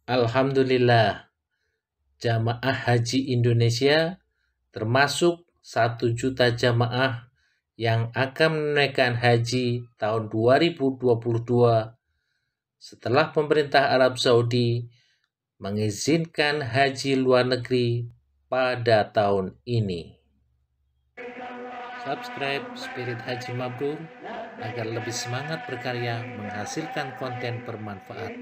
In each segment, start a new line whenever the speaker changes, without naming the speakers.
Alhamdulillah, jamaah haji Indonesia termasuk 1 juta jamaah yang akan menunaikan haji tahun 2022 setelah pemerintah Arab Saudi mengizinkan haji luar negeri pada tahun ini. Subscribe Spirit Haji Mabrur agar lebih semangat berkarya menghasilkan konten bermanfaat.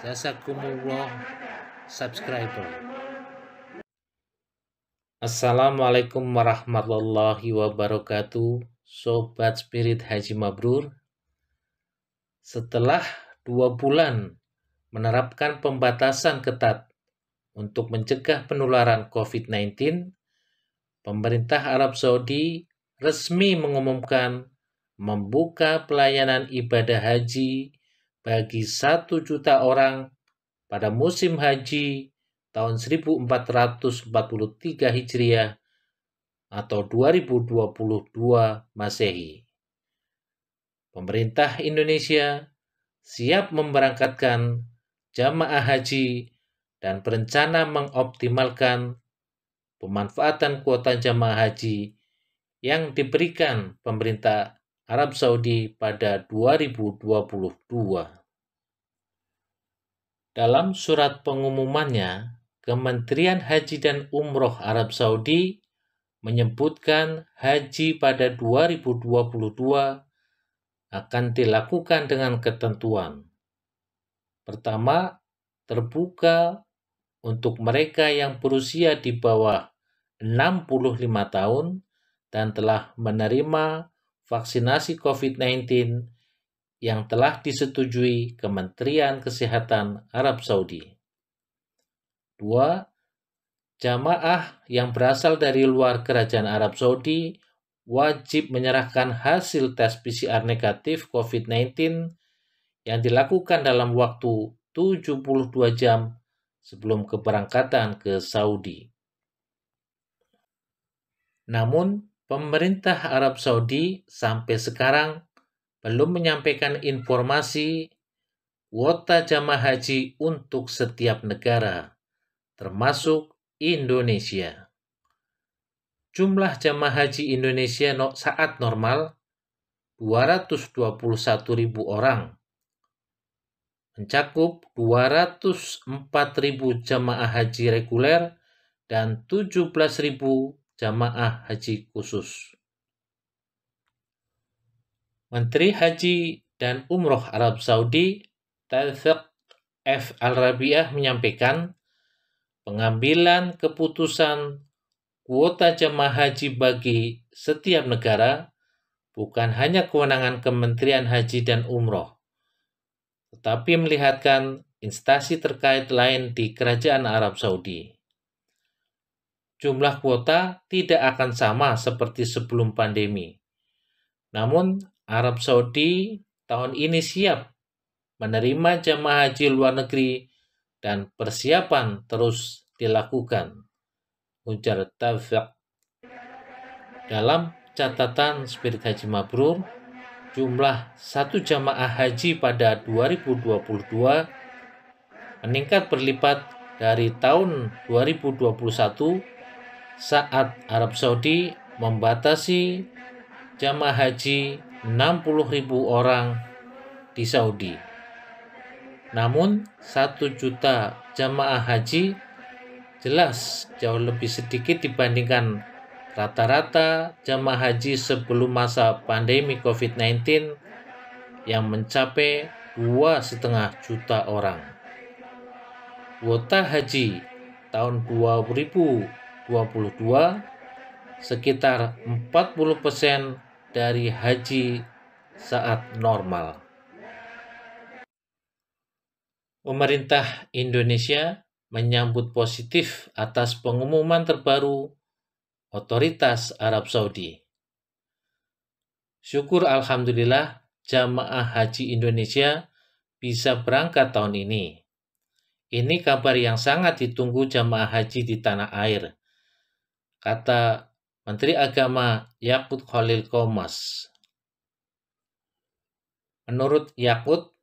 Jazakumullah subscriber. Assalamualaikum warahmatullahi wabarakatuh, Sobat Spirit Haji Mabrur. Setelah 2 bulan menerapkan pembatasan ketat untuk mencegah penularan COVID-19, pemerintah Arab Saudi resmi mengumumkan membuka pelayanan ibadah haji bagi 1 juta orang pada musim haji tahun 1443 Hijriah atau 2022 Masehi. Pemerintah Indonesia siap memberangkatkan jamaah haji dan berencana mengoptimalkan pemanfaatan kuota jamaah haji yang diberikan pemerintah Arab Saudi pada 2022. Dalam surat pengumumannya, Kementerian Haji dan Umroh Arab Saudi menyebutkan haji pada 2022 akan dilakukan dengan ketentuan. Pertama, terbuka untuk mereka yang berusia di bawah 65 tahun dan telah menerima vaksinasi COVID-19 yang telah disetujui Kementerian Kesehatan Arab Saudi. 2. Jamaah yang berasal dari luar kerajaan Arab Saudi wajib menyerahkan hasil tes PCR negatif COVID-19 yang dilakukan dalam waktu 72 jam sebelum keberangkatan ke Saudi. Namun, pemerintah Arab Saudi sampai sekarang belum menyampaikan informasi kuota jamaah haji untuk setiap negara, termasuk Indonesia. Jumlah jamaah haji Indonesia saat normal 221.000 orang, mencakup 204.000 jamaah haji reguler dan 17.000 jamaah haji khusus. Menteri Haji dan Umroh Arab Saudi, Taufiq F. Al-Rabiah menyampaikan, pengambilan keputusan kuota jamaah haji bagi setiap negara bukan hanya kewenangan Kementerian Haji dan Umroh, tetapi melihatkan instansi terkait lain di Kerajaan Arab Saudi. Jumlah kuota tidak akan sama seperti sebelum pandemi. Namun, Arab Saudi tahun ini siap menerima jamaah haji luar negeri dan persiapan terus dilakukan, ujar Taufiq. Dalam catatan Spirit Haji Mabrur, jumlah 1 jamaah haji pada 2022 meningkat berlipat dari tahun 2021 saat Arab Saudi membatasi jamaah haji 60.000 orang di Saudi. Namun 1 juta jamaah haji jelas jauh lebih sedikit dibandingkan rata-rata jamaah haji sebelum masa pandemi COVID-19 yang mencapai 2,5 juta orang. Kuota haji tahun 2022 sekitar 40% dari haji saat normal. Pemerintah Indonesia menyambut positif atas pengumuman terbaru Otoritas Arab Saudi. Syukur alhamdulillah jamaah haji Indonesia bisa berangkat tahun ini. Ini kabar yang sangat ditunggu jamaah haji di tanah air, kata Menteri Agama Yakut Khalil Qomas. Menurut Yakut,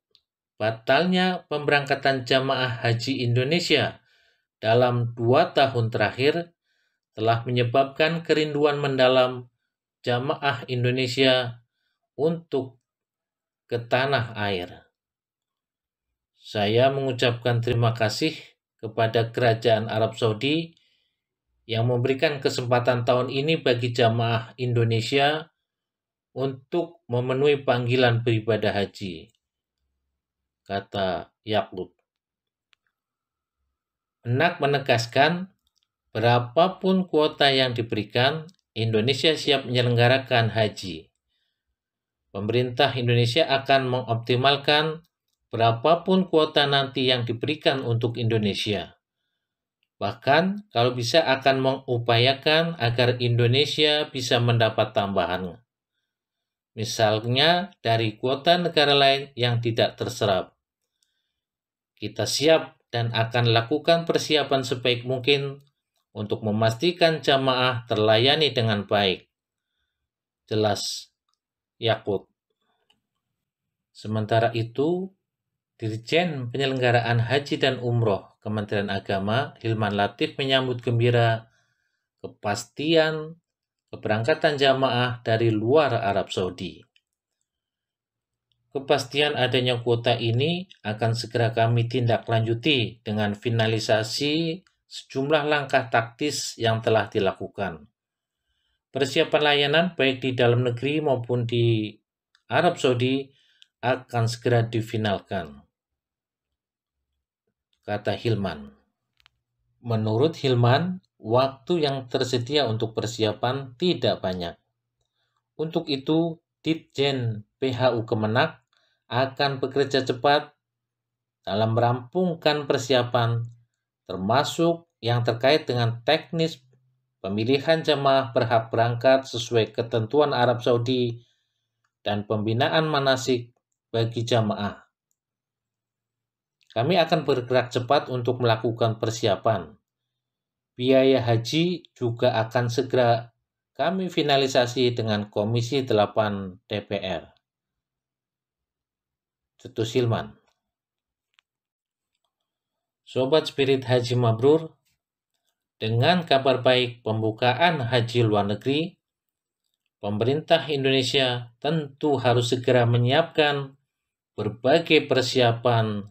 batalnya pemberangkatan jamaah haji Indonesia dalam 2 tahun terakhir telah menyebabkan kerinduan mendalam jamaah Indonesia untuk ke tanah air. Saya mengucapkan terima kasih kepada Kerajaan Arab Saudi yang memberikan kesempatan tahun ini bagi jamaah Indonesia untuk memenuhi panggilan beribadah haji, kata Yaqub. Menak menegaskan, berapapun kuota yang diberikan, Indonesia siap menyelenggarakan haji. Pemerintah Indonesia akan mengoptimalkan berapapun kuota nanti yang diberikan untuk Indonesia. Bahkan, kalau bisa akan mengupayakan agar Indonesia bisa mendapat tambahan. Misalnya dari kuota negara lain yang tidak terserap. Kita siap dan akan lakukan persiapan sebaik mungkin untuk memastikan jamaah terlayani dengan baik. Jelas Yaqub. Sementara itu, Dirjen Penyelenggaraan Haji dan Umroh Kementerian Agama, Hilman Latif, menyambut gembira kepastian keberangkatan jamaah dari luar Arab Saudi. Kepastian adanya kuota ini akan segera kami tindak lanjuti dengan finalisasi sejumlah langkah taktis yang telah dilakukan. Persiapan layanan baik di dalam negeri maupun di Arab Saudi akan segera difinalkan, kata Hilman. Menurut Hilman, waktu yang tersedia untuk persiapan tidak banyak. Untuk itu, Ditjen PHU Kemenak akan bekerja cepat dalam merampungkan persiapan, termasuk yang terkait dengan teknis pemilihan jamaah berhak berangkat sesuai ketentuan Arab Saudi dan pembinaan manasik bagi jamaah. Kami akan bergerak cepat untuk melakukan persiapan. Biaya haji juga akan segera kami finalisasi dengan Komisi 8 DPR. Cetus Hilman. Sobat Spirit Haji Mabrur, dengan kabar baik pembukaan haji luar negeri, pemerintah Indonesia tentu harus segera menyiapkan berbagai persiapan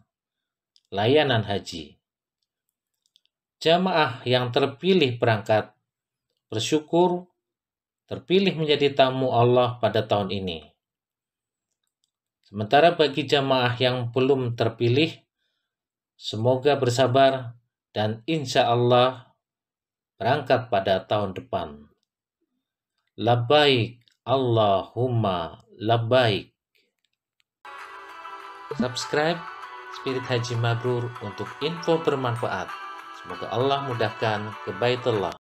layanan haji. Jamaah yang terpilih berangkat bersyukur terpilih menjadi tamu Allah pada tahun ini. Sementara bagi jamaah yang belum terpilih, semoga bersabar dan insya Allah berangkat pada tahun depan. Labbaik Allahumma labbaik. Subscribe Spirit Haji Mabrur untuk info bermanfaat. Semoga Allah mudahkan ke Baitullah.